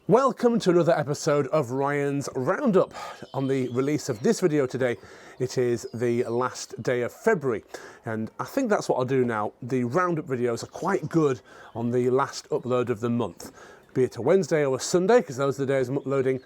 Welcome to another episode of Ryan's Roundup. On the release of this video today, it is the last day of February, and I think that's what I'll do now. The Roundup videos are quite good on the last upload of the month, be it a Wednesday or a Sunday, because those are the days I'm uploading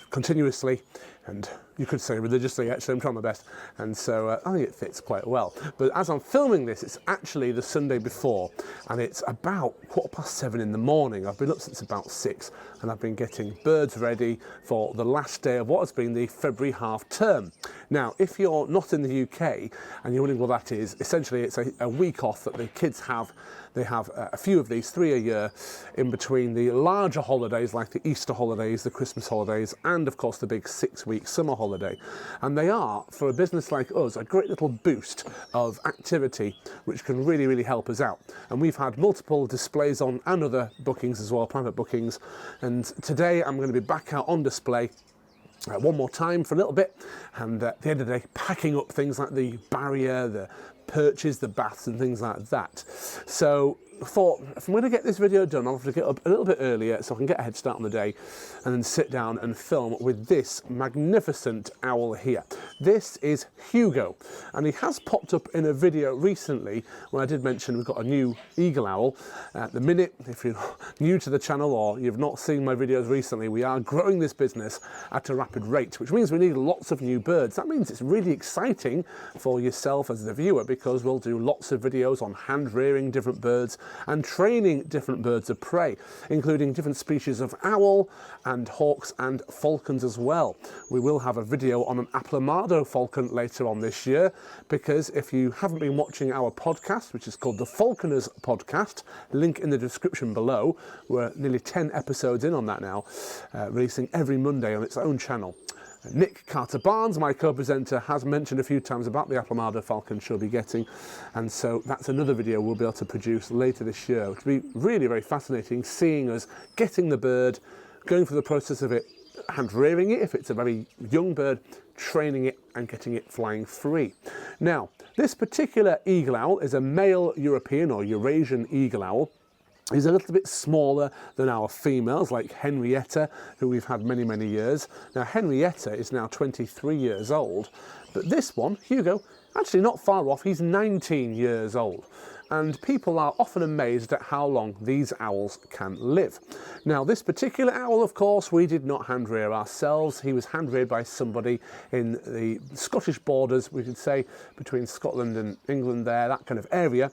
continuously, and you could say religiously. Actually, I'm trying my best, and so I think it fits quite well. But as I'm filming this, it's actually the Sunday before, and it's about 7:15 in the morning. I've been up since about 6, and I've been getting birds ready for the last day of what has been the February half term. Now, if you're not in the UK and you're wondering what that is, essentially it's a week off that the kids have. They have a few of these, 3 a year, in between the larger holidays like the Easter holidays, the Christmas holidays, and of course the big 6-week summer holiday. And they are, for a business like us, a great little boost of activity which can really, really help us out. And we've had multiple displays on and other bookings as well, private bookings. And today I'm going to be back out on display one more time for a little bit, and at the end of the day packing up things like the barrier, the perches, the baths and things like that. So I thought, if I'm going to get this video done, I'll have to get up a little bit earlier so I can get a head start on the day and then sit down and film with this magnificent owl here. This is Hugo, and he has popped up in a video recently where I did mention we've got a new eagle owl. At the minute, if you're new to the channel or you've not seen my videos recently, we are growing this business at a rapid rate, which means we need lots of new birds. That means it's really exciting for yourself as the viewer, because we'll do lots of videos on hand rearing different birds and training different birds of prey, including different species of owl and hawks and falcons as well. We will have a video on an Aplamado falcon later on this year, because if you haven't been watching our podcast, which is called the Falconers Podcast, link in the description below, we're nearly 10 episodes in on that now, releasing every Monday on its own channel. Nick Carter-Barnes, my co-presenter, has mentioned a few times about the Aplamado falcon she'll be getting, and so that's another video we'll be able to produce later this year, which will be really very fascinating, seeing us getting the bird, going through the process of it, hand rearing it if it's a very young bird, training it and getting it flying free. Now, this particular eagle owl is a male European or Eurasian eagle owl. He's a little bit smaller than our females, like Henrietta, who we've had many, many years. Now, Henrietta is now 23 years old, but this one, Hugo, actually not far off, he's 19 years old. And people are often amazed at how long these owls can live. Now, this particular owl, of course, we did not hand rear ourselves. He was hand reared by somebody in the Scottish borders, we could say, between Scotland and England there, that kind of area.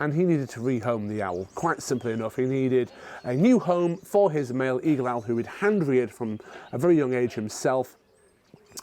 And he needed to rehome the owl, quite simply enough. He needed a new home for his male eagle owl, who he'd hand reared from a very young age himself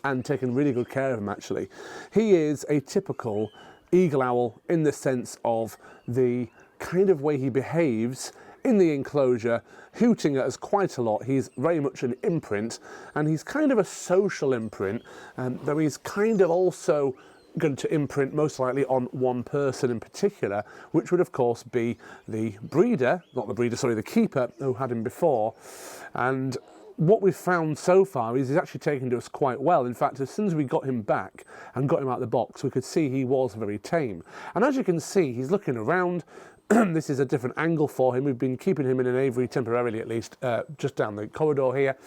and taken really good care of him, actually. He is a typical eagle owl in the sense of the kind of way he behaves in the enclosure, hooting at us quite a lot. He's very much an imprint, and he's kind of a social imprint, though he's kind of also going to imprint most likely on one person in particular, which would of course be the breeder, not the breeder, sorry, the keeper who had him before. And what we've found so far is he's actually taken to us quite well. In fact, as soon as we got him back and got him out of the box, we could see he was very tame. And as you can see, he's looking around. This is a different angle for him. We've been keeping him in an aviary temporarily, at least, just down the corridor here.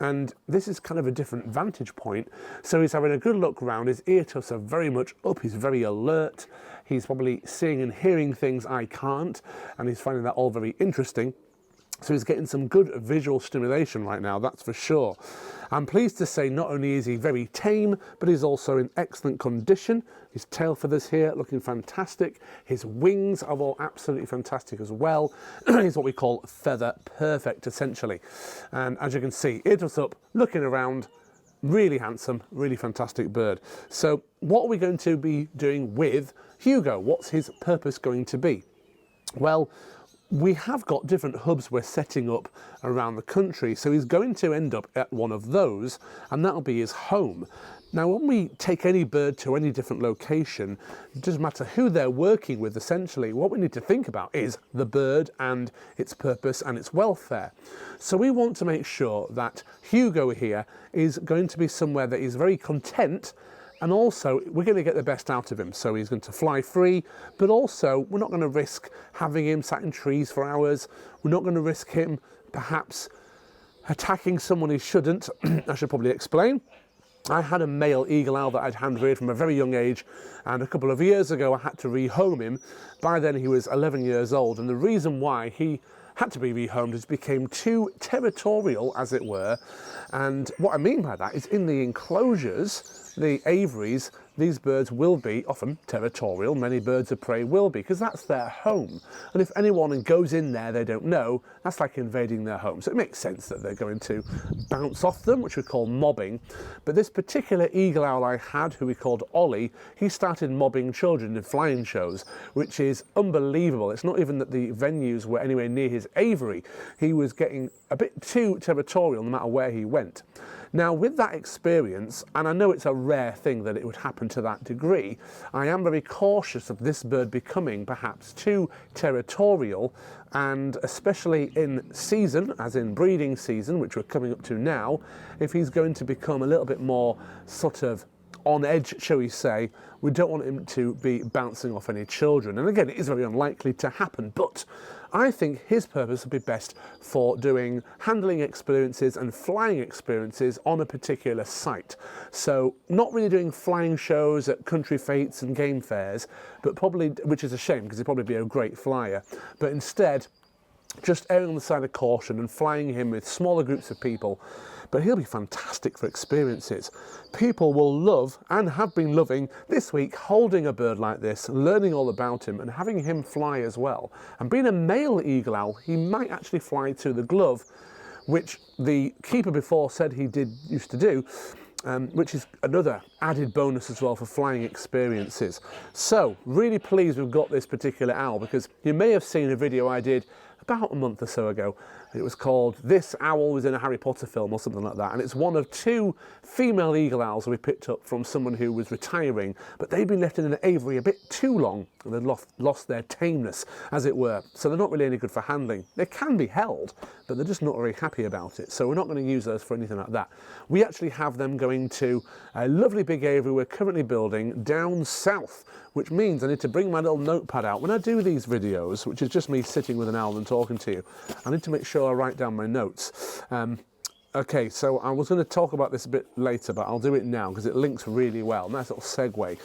And this is kind of a different vantage point. So he's having a good look round. His ear tufts are very much up. He's very alert. He's probably seeing and hearing things I can't, and he's finding that all very interesting. So he's getting some good visual stimulation right now, that's for sure. I'm pleased to say not only is he very tame, but he's also in excellent condition. His tail feathers here looking fantastic. His wings are all absolutely fantastic as well. He's what we call feather perfect, essentially. And as you can see, ear tufts up, looking around, really handsome, really fantastic bird. So what are we going to be doing with Hugo? What's his purpose going to be? Well, we have got different hubs we're setting up around the country, so he's going to end up at one of those, and that'll be his home. Now, when we take any bird to any different location, it doesn't matter who they're working with, essentially. What we need to think about is the bird and its purpose and its welfare. So we want to make sure that Hugo here is going to be somewhere that is very content, and also we're going to get the best out of him. So he's going to fly free, but also we're not going to risk having him sat in trees for hours. We're not going to risk him perhaps attacking someone he shouldn't. I should probably explain. I had a male eagle owl that I'd hand reared from a very young age, and a couple of years ago I had to rehome him. By then he was 11 years old, and the reason why he had to be rehomed is became too territorial, as it were. And what I mean by that is in the enclosures, the aviaries, these birds will be often territorial. Many birds of prey will be, because that's their home. And if anyone goes in there they don't know, that's like invading their home. So it makes sense that they're going to bounce off them, which we call mobbing. But this particular eagle owl I had, who we called Ollie, he started mobbing children in flying shows, which is unbelievable. It's not even that the venues were anywhere near his aviary. He was getting a bit too territorial no matter where he went. Now, with that experience, and I know it's a rare thing that it would happen to that degree, I am very cautious of this bird becoming perhaps too territorial, and especially in season, as in breeding season, which we're coming up to now, if he's going to become a little bit more sort of on edge, shall we say, we don't want him to be bouncing off any children. And again, it is very unlikely to happen, but I think his purpose would be best for doing handling experiences and flying experiences on a particular site. So not really doing flying shows at country fetes and game fairs, but probably, which is a shame because he'd probably be a great flyer, but instead just erring on the side of caution and flying him with smaller groups of people. But he'll be fantastic for experiences. People will love, and have been loving, this week holding a bird like this, learning all about him and having him fly as well. And being a male eagle owl, he might actually fly through the glove, which the keeper before said he used to do, which is another added bonus as well for flying experiences. So, really pleased we've got this particular owl, because you may have seen a video I did about a month or so ago. It was called "This Owl Was in a Harry Potter Film" or something like that, and it's one of two female eagle owls we picked up from someone who was retiring, but they'd been left in an aviary a bit too long and they'd lost their tameness, as it were, so they're not really any good for handling. They can be held, but they're just not very happy about it, so we're not going to use those for anything like that. We actually have them going to a lovely big aviary we're currently building down south, which means I need to bring my little notepad out when I do these videos, which is just me sitting with an owl and talking to you. I need to make sure I write down my notes. Okay, so I was going to talk about this a bit later, but I'll do it now because it links really well. Nice little segue.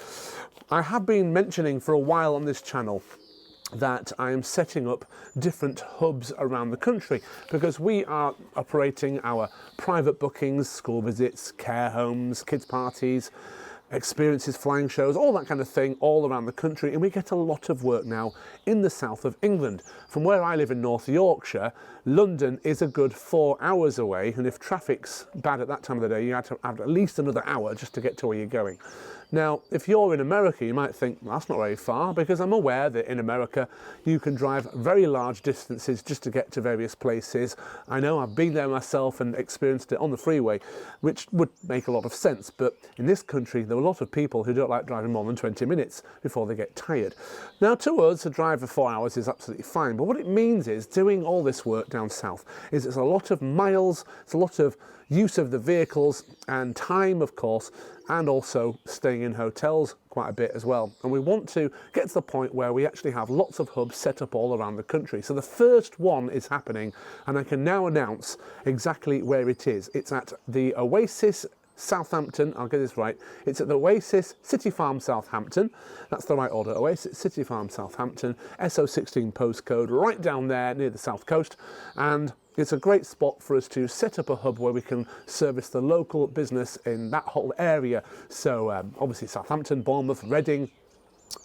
I have been mentioning for a while on this channel that I am setting up different hubs around the country, because we are operating our private bookings, school visits, care homes, kids parties, experiences, flying shows, all that kind of thing all around the country, and we get a lot of work now in the south of England. From where I live in North Yorkshire, London is a good 4 hours away, and if traffic's bad at that time of the day, you have to have at least another hour just to get to where you're going. Now, if you're in America, you might think, well, that's not very far, because I'm aware that in America you can drive very large distances just to get to various places. I know, I've been there myself and experienced it on the freeway, which would make a lot of sense, but in this country there are a lot of people who don't like driving more than 20 minutes before they get tired. Now, to us, a drive for 4 hours is absolutely fine, but what it means is doing all this work down south is it's a lot of miles, it's a lot of use of the vehicles and time, of course, and also staying in hotels quite a bit as well. And we want to get to the point where we actually have lots of hubs set up all around the country. So the first one is happening, and I can now announce exactly where it is. It's at the Oasis Southampton, I'll get this right, it's at the Oasis City Farm Southampton. That's the right order, Oasis City Farm Southampton, SO16 postcode, right down there near the south coast, and it's a great spot for us to set up a hub where we can service the local business in that whole area. So obviously Southampton, Bournemouth, Reading,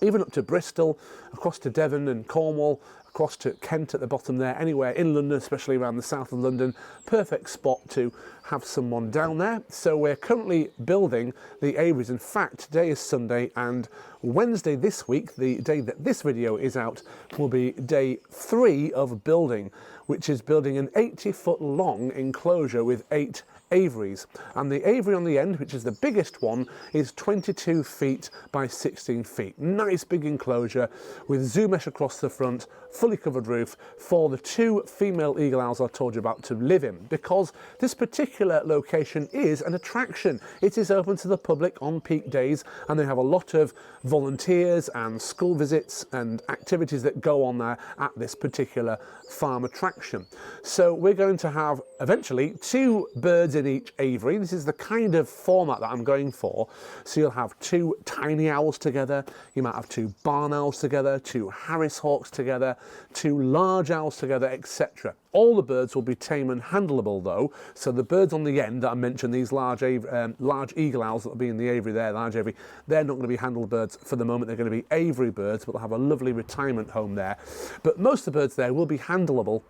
even up to Bristol, across to Devon and Cornwall, across to Kent at the bottom there, anywhere in London, especially around the south of London. Perfect spot to have someone down there. So we're currently building the aviaries. In fact, today is Sunday, and Wednesday this week, the day that this video is out, will be day 3 of building, which is building an 80-foot long enclosure with 8 aviaries, and the aviary on the end, which is the biggest one, is 22 feet by 16 feet. Nice big enclosure with zoo mesh across the front, fully covered roof for the 2 female eagle owls I told you about to live in, because this particular location is an attraction. It is open to the public on peak days, and they have a lot of volunteers and school visits and activities that go on there at this particular farm attraction. So we're going to have eventually 2 birds in each aviary. This is the kind of format that I'm going for. So you'll have 2 tiny owls together, you might have 2 barn owls together, 2 Harris hawks together, 2 large owls together, etc. All the birds will be tame and handleable though, so the birds on the end that I mentioned, these large eagle owls that will be in the aviary there, large aviary, they're not going to be handled birds for the moment. They're going to be aviary birds, but they'll have a lovely retirement home there. But most of the birds there will be handleable,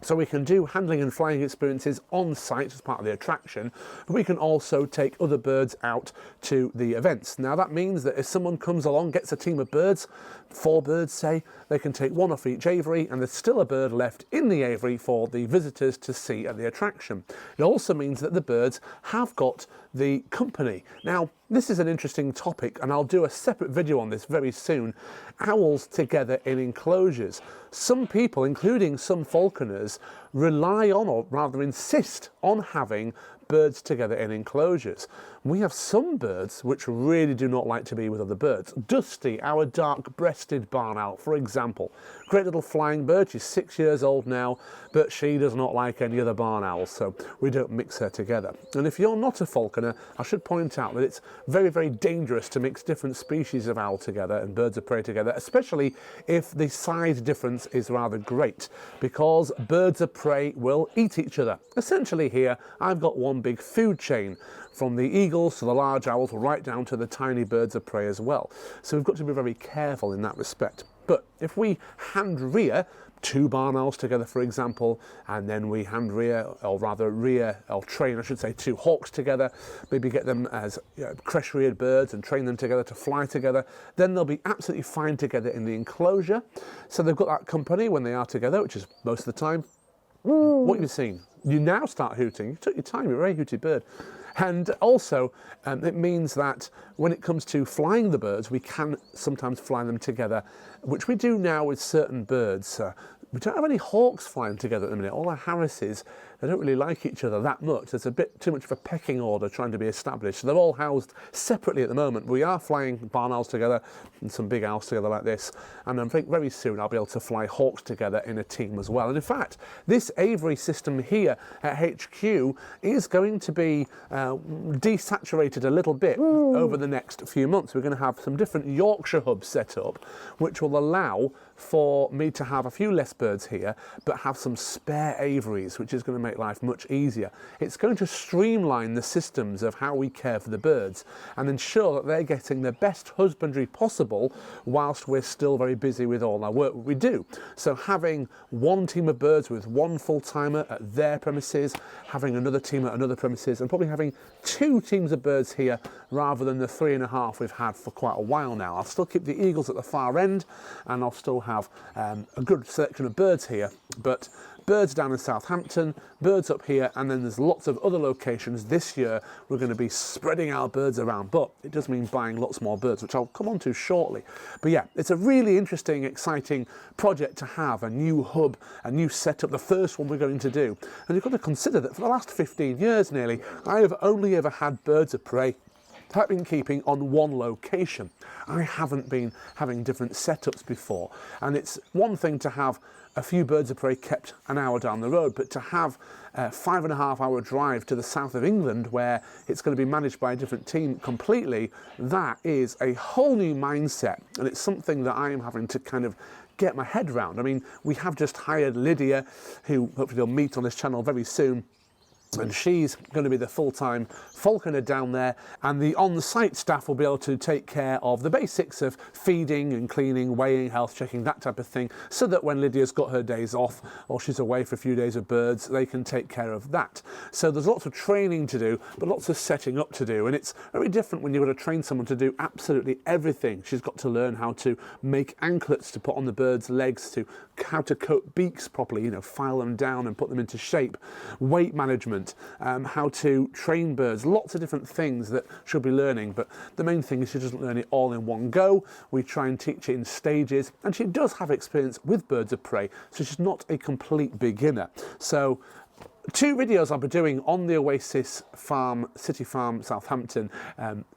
so we can do handling and flying experiences on site as part of the attraction, but we can also take other birds out to the events. Now that means that if someone comes along, gets a team of birds, 4 birds say, they can take 1 off each aviary and there's still a bird left in the aviary for the visitors to see at the attraction. It also means that the birds have got the company. Now this is an interesting topic and I'll do a separate video on this very soon. Owls together in enclosures. Some people, including some falconers, rely on, or rather insist on, having birds together in enclosures. We have some birds which really do not like to be with other birds. Dusty, our dark-breasted barn owl, for example. Great little flying bird, she's 6 years old now, but she does not like any other barn owls, so we don't mix her together. And if you're not a falconer, I should point out that it's very, very dangerous to mix different species of owl together and birds of prey together, especially if the size difference is rather great, because birds of prey will eat each other. Essentially here, I've got one big food chain, from the eagles to the large owls, right down to the tiny birds of prey as well. So we've got to be very careful in that respect. But if we hand rear 2 barn owls together, for example, and then we hand rear, or rather rear, or train, I should say, 2 hawks together, maybe get them as creche-reared birds and train them together to fly together, then they'll be absolutely fine together in the enclosure. So they've got that company when they are together, which is most of the time. What have you seen? You now start hooting. You took your time, you're a very hooty bird. And also, it means that when it comes to flying the birds, we can sometimes fly them together, which we do now with certain birds. We don't have any hawks flying together at the minute. All our Harrises, they don't really like each other that much. There's a bit too much of a pecking order trying to be established. So they're all housed separately at the moment. We are flying barn owls together and some big owls together like this. And I think very soon I'll be able to fly hawks together in a team as well. And in fact, this aviary system here at HQ is going to be desaturated a little bit over the next few months. We're going to have some different Yorkshire hubs set up, which will allow for me to have a few less birds here, but have some spare aviaries, which is going to make life much easier. It's going to streamline the systems of how we care for the birds and ensure that they're getting the best husbandry possible whilst we're still very busy with all our work we do. So having 1 team of birds with 1 full-timer at their premises, having another team at another premises, and probably having 2 teams of birds here rather than the 3.5 we've had for quite a while now. I'll still keep the eagles at the far end and I'll still have a good selection of birds here, but birds down in Southampton, birds up here, and then there's lots of other locations. This year we're going to be spreading our birds around, but it does mean buying lots more birds, which I'll come on to shortly. But yeah, it's a really interesting, exciting project to have, a new hub, a new setup, the first one we're going to do. And you've got to consider that for the last 15 years nearly, I have only ever had birds of prey that I've been keeping on 1 location. I haven't been having different setups before, and it's one thing to have a few birds of prey kept an hour down the road, but to have a 5.5 hour drive to the south of England where it's going to be managed by a different team completely, that is a whole new mindset, and it's something that I am having to kind of get my head around. I mean, we have just hired Lydia, who hopefully you'll meet on this channel very soon, and she's going to be the full-time falconer down there, and the on-site staff will be able to take care of the basics of feeding and cleaning, weighing, health checking, that type of thing, so that when Lydia's got her days off or she's away for a few days with birds, they can take care of that. So there's lots of training to do, but lots of setting up to do, and it's very different when you've got to train someone to do absolutely everything. She's got to learn how to make anklets to put on the bird's legs, to how to coat beaks properly, you know, file them down and put them into shape, weight management, how to train birds, lots of different things that she'll be learning, but the main thing is she doesn't learn it all in one go. We try and teach it in stages, and she does have experience with birds of prey, so she's not a complete beginner. So two videos I'll be doing on the Oasis City Farm Southampton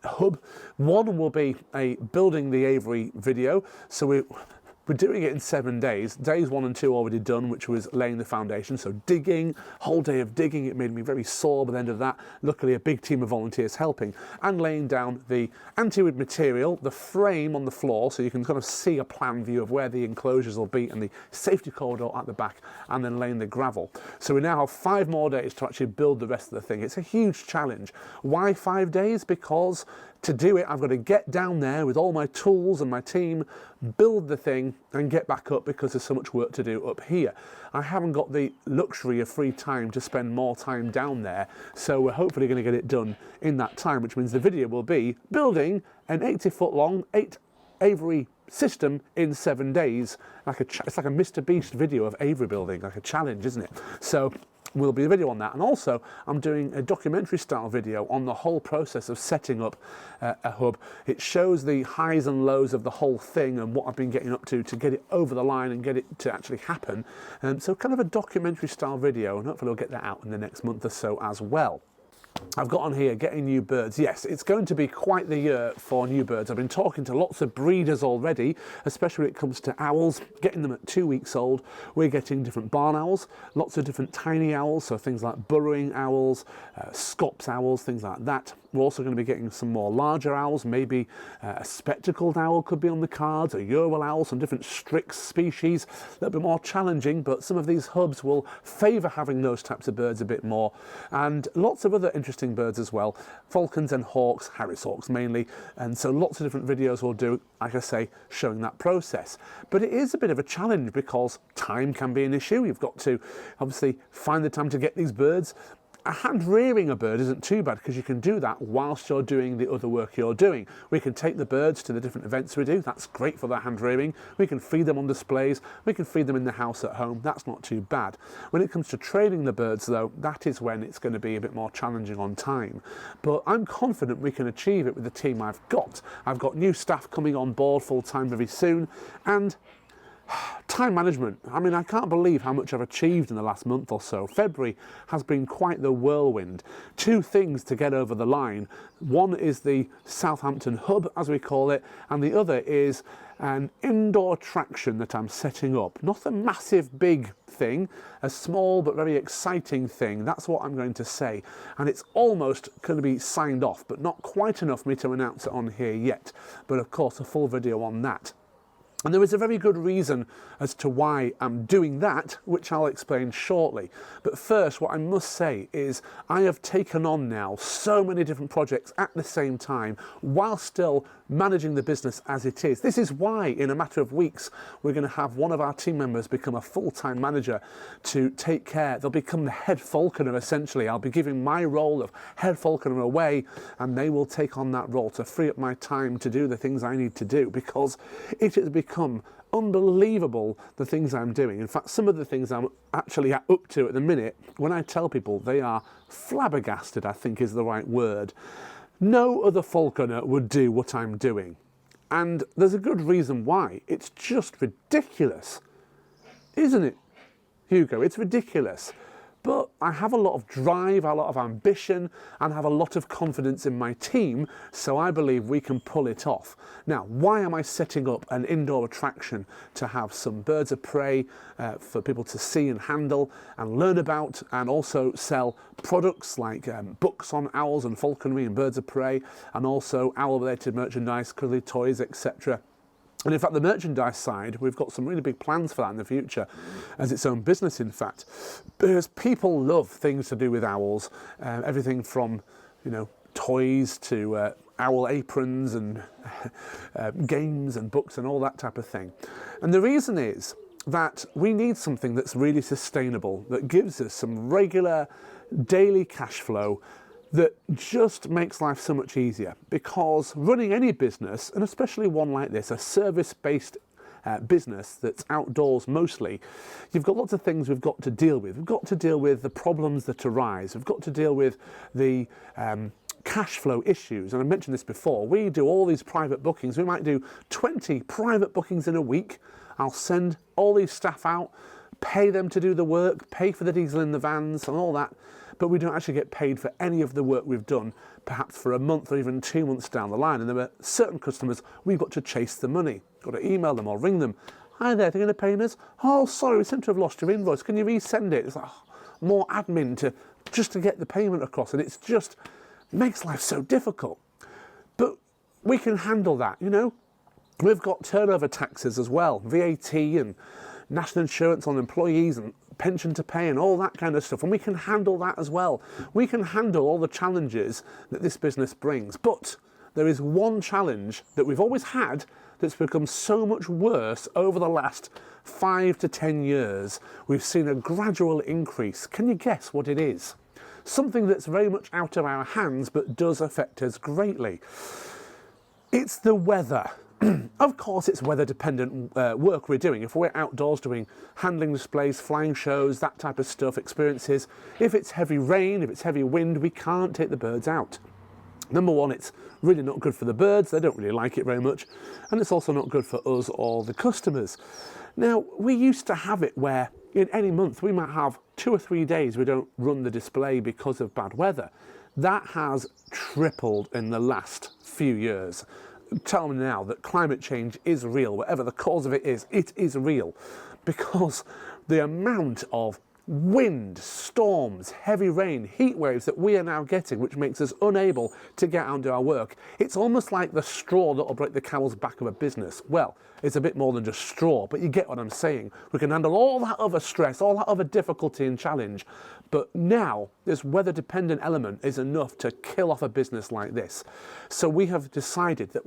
hub. One will be a building the aviary video, so we're doing it in 7 days. Days 1 and 2 already done, which was laying the foundation. So digging, whole day of digging. It made me very sore by the end of that. Luckily, a big team of volunteers helping, and laying down the anti-wind material, the frame on the floor, so you can kind of see a plan view of where the enclosures will be and the safety corridor at the back, and then laying the gravel. So we now have 5 more days to actually build the rest of the thing. It's a huge challenge. Why 5 days? Because to do it, I've got to get down there with all my tools and my team, build the thing and get back up, because there's so much work to do up here. I haven't got the luxury of free time to spend more time down there, so we're hopefully going to get it done in that time, which means the video will be building an 80-foot long 8 aviary system in 7 days. It's like a Mr. Beast video of aviary building, like a challenge, isn't it? So will be a video on that. And also I'm doing a documentary style video on the whole process of setting up a hub. It shows the highs and lows of the whole thing and what I've been getting up to get it over the line and get it to actually happen. So kind of a documentary style video, and hopefully we'll get that out in the next month or so as well. I've got on here getting new birds. Yes, it's going to be quite the year for new birds. I've been talking to lots of breeders already, especially when it comes to owls, getting them at 2 weeks old. We're getting different barn owls, lots of different tiny owls, so things like burrowing owls, scops owls, things like that. We're also going to be getting some more larger owls, maybe a spectacled owl could be on the cards, a Ural owl, some different Strix species. That'll be more challenging, but some of these hubs will favour having those types of birds a bit more. And lots of other interesting birds as well, falcons and hawks, Harris hawks mainly, and so lots of different videos we'll do, like I say, showing that process. But it is a bit of a challenge because time can be an issue. You've got to obviously find the time to get these birds. Hand rearing a bird isn't too bad because you can do that whilst you're doing the other work you're doing. We can take the birds to the different events we do. That's great for the hand rearing. We can feed them on displays. We can feed them in the house at home. That's not too bad. When it comes to training the birds though, that is when it's going to be a bit more challenging on time. But I'm confident we can achieve it with the team I've got. I've got new staff coming on board full time very soon, and time management. I mean, I can't believe how much I've achieved in the last month or so. February has been quite the whirlwind. 2 things to get over the line. One is the Southampton hub, as we call it, and the other is an indoor attraction that I'm setting up. Not a massive big thing, a small but very exciting thing. That's what I'm going to say. And it's almost going to be signed off, but not quite enough for me to announce it on here yet. But of course, a full video on that. And there is a very good reason as to why I'm doing that, which I'll explain shortly. But first, what I must say is I have taken on now so many different projects at the same time while still managing the business as it is. This is why in a matter of weeks we're going to have one of our team members become a full-time manager to take care. They'll become the head falconer essentially. I'll be giving my role of head falconer away, and they will take on that role to free up my time to do the things I need to do, because it has become unbelievable the things I'm doing. In fact, some of the things I'm actually up to at the minute, when I tell people, they are flabbergasted, I think is the right word. No other falconer would do what I'm doing. And there's a good reason why. It's just ridiculous. Isn't it, Hugo? It's ridiculous. But I have a lot of drive, a lot of ambition, and have a lot of confidence in my team, so I believe we can pull it off. Now, why am I setting up an indoor attraction to have some birds of prey for people to see and handle and learn about, and also sell products like books on owls and falconry and birds of prey, and also owl-related merchandise, cuddly toys, etc. And in fact, the merchandise side, we've got some really big plans for that in the future as its own business, in fact, because people love things to do with owls, everything from, you know, toys to owl aprons and games and books and all that type of thing. And the reason is that we need something that's really sustainable, that gives us some regular daily cash flow, that just makes life so much easier. Because running any business, and especially one like this, a service-based business that's outdoors mostly, you've got lots of things we've got to deal with. We've got to deal with the problems that arise. We've got to deal with the cash flow issues. And I mentioned this before. We do all these private bookings. We might do 20 private bookings in a week. I'll send all these staff out, pay them to do the work, pay for the diesel in the vans and all that, but we don't actually get paid for any of the work we've done, perhaps for a month or even 2 months down the line. And there are certain customers we've got to chase the money, got to email them or ring them. Hi there, they're going to pay us? Oh, sorry, we seem to have lost your invoice. Can you resend it? It's like more admin just to get the payment across, and it's just makes life so difficult. But we can handle that, you know. We've got turnover taxes as well, VAT and national insurance on employees and pension to pay and all that kind of stuff, and we can handle that as well. We can handle all the challenges that this business brings. But there is one challenge that we've always had that's become so much worse over the last 5 to 10 years. We've seen a gradual increase. Can you guess what it is? Something that's very much out of our hands but does affect us greatly. It's the weather. Of course, it's weather-dependent work we're doing. If we're outdoors doing handling displays, flying shows, that type of stuff, experiences, if it's heavy rain, if it's heavy wind, we can't take the birds out. Number one, it's really not good for the birds. They don't really like it very much. And it's also not good for us or the customers. Now, we used to have it where in any month we might have 2 or 3 days we don't run the display because of bad weather. That has tripled in the last few years. Tell me now that climate change is real, whatever the cause of it is real, because the amount of wind, storms, heavy rain, heat waves that we are now getting, which makes us unable to get out and do our work, it's almost like the straw that will break the camel's back of a business. Well, it's a bit more than just straw, but you get what I'm saying. We can handle all that other stress, all that other difficulty and challenge, but now this weather-dependent element is enough to kill off a business like this. So we have decided that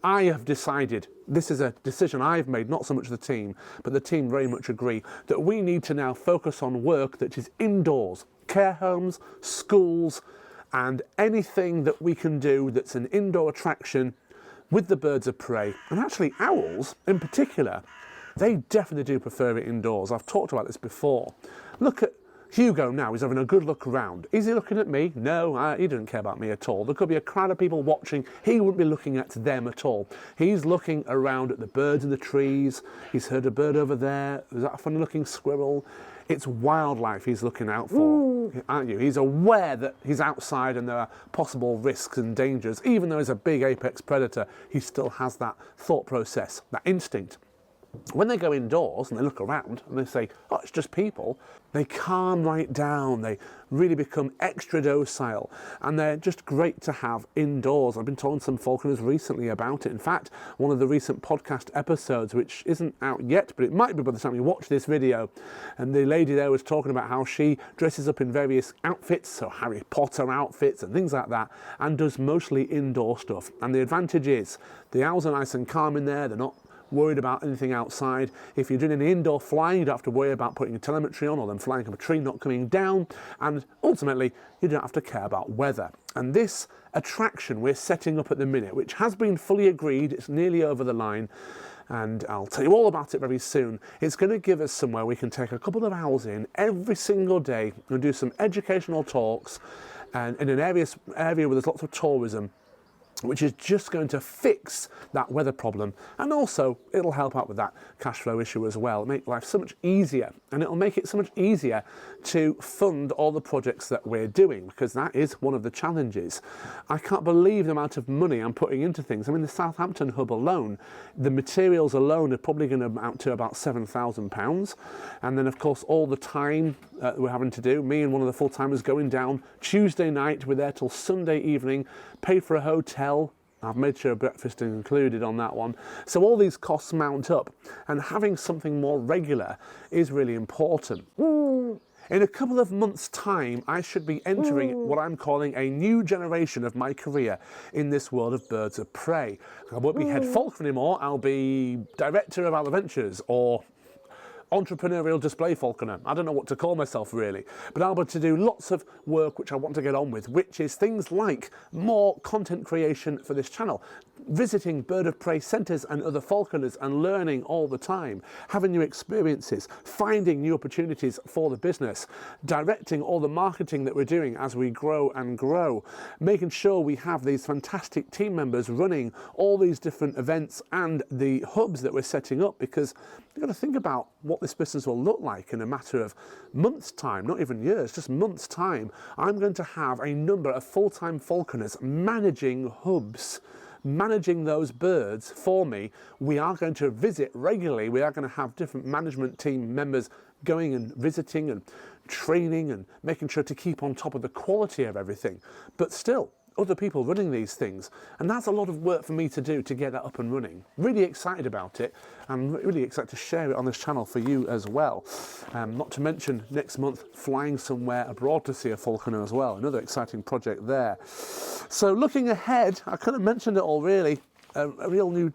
I have decided, this is a decision I've made, not so much the team, but the team very much agree, that we need to now focus on work that is indoors, care homes, schools, and anything that we can do that's an indoor attraction with the birds of prey. And actually owls in particular, they definitely do prefer it indoors. I've talked about this before. Look at Hugo now, he's having a good look around. Is he looking at me? No, he doesn't care about me at all. There could be a crowd of people watching. He wouldn't be looking at them at all. He's looking around at the birds in the trees. He's heard a bird over there. Is that a funny looking squirrel? It's wildlife he's looking out for, aren't you? He's aware that he's outside and there are possible risks and dangers. Even though he's a big apex predator, he still has that thought process, that instinct. When they go indoors and they look around and they say, oh, it's just people, they calm right down, they really become extra docile, and they're just great to have indoors. I've been talking to some falconers recently about it. In fact, one of the recent podcast episodes, which isn't out yet, but it might be by the time you watch this video, and the lady there was talking about how she dresses up in various outfits, so Harry Potter outfits and things like that, and does mostly indoor stuff. And the advantage is the owls are nice and calm in there, they're not worried about anything outside. If you're doing any indoor flying, you don't have to worry about putting a telemetry on or them flying up a tree not coming down, and ultimately you don't have to care about weather. And this attraction we're setting up at the minute, which has been fully agreed, it's nearly over the line, and I'll tell you all about it very soon. It's going to give us somewhere we can take a couple of owls in every single day and do some educational talks, and in an area where there's lots of tourism, which is just going to fix that weather problem, and also it'll help out with that cash flow issue as well. It'll make life so much easier, and it'll make it so much easier to fund all the projects that we're doing, because that is one of the challenges. I can't believe the amount of money I'm putting into things. I mean, the Southampton hub alone, the materials alone are probably going to amount to about £7,000, and then of course all the time we're having to do, me and one of the full-timers going down Tuesday night, we're there till Sunday evening, paid for a hotel. I've made sure breakfast is included on that one. So all these costs mount up, and having something more regular is really important. In a couple of months' time, I should be entering what I'm calling a new generation of my career in this world of birds of prey. I won't be head falconer anymore, I'll be director of Owl Ventures, or entrepreneurial display falconer. I don't know what to call myself really, but I'll be able to do lots of work which I want to get on with, which is things like more content creation for this channel. visiting bird of prey centres and other falconers and learning all the time, having new experiences, finding new opportunities for the business, directing all the marketing that we're doing as we grow and grow, making sure we have these fantastic team members running all these different events and the hubs that we're setting up, because you've got to think about what this business will look like in a matter of months' time, not even years, just months' time. I'm going to have a number of full-time falconers managing hubs, managing those birds for me. We are going to visit regularly. We are going to have different management team members going and visiting and training and making sure to keep on top of the quality of everything. But still, other people running these things, and that's a lot of work for me to do to get that up and running. Really excited about it. I'm really excited to share it on this channel for you as well. Not to mention next month flying somewhere abroad to see a falconer as well. Another exciting project there. So looking ahead, I kind of mentioned it all really. A real new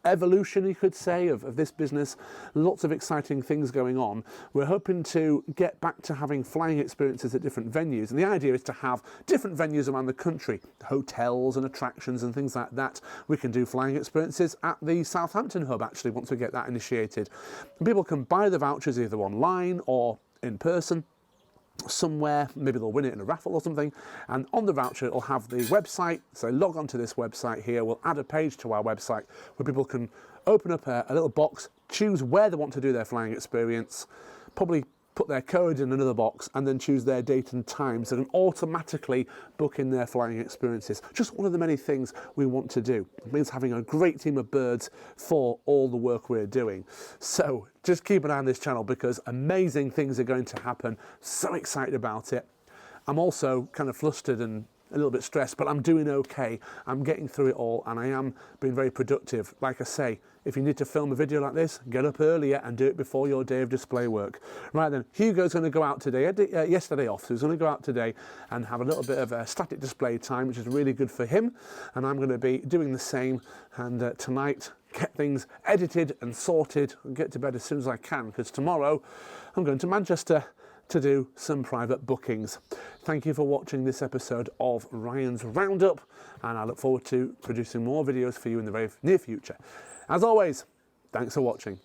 evolution, you could say, of this business. Lots of exciting things going on. We're hoping to get back to having flying experiences at different venues, and the idea is to have different venues around the country, hotels and attractions and things like that. We can do flying experiences at the Southampton hub actually once we get that initiated. And people can buy the vouchers either online or in person somewhere. Maybe they'll win it in a raffle or something, and on the voucher it'll have the website. So log on to this website here. We'll add a page to our website where people can open up a little box, choose where they want to do their flying experience, probably put their code in another box, and then choose their date and time, so they can automatically book in their flying experiences. Just one of the many things we want to do. It means having a great team of birds for all the work we're doing. So just keep an eye on this channel, because amazing things are going to happen. So excited about it. I'm also kind of flustered and a little bit stressed, but I'm doing okay. I'm getting through it all, and I am being very productive. Like I say, if you need to film a video like this, get up earlier and do it before your day of display work. Right then, Hugo's going to go out today. Yesterday off, so he's going to go out today and have a little bit of a static display time, which is really good for him. And I'm going to be doing the same. And tonight, get things edited and sorted and get to bed as soon as I can, because tomorrow I'm going to Manchester to do some private bookings. Thank you for watching this episode of Ryan's Roundup, and I look forward to producing more videos for you in the very near future. As always, thanks for watching.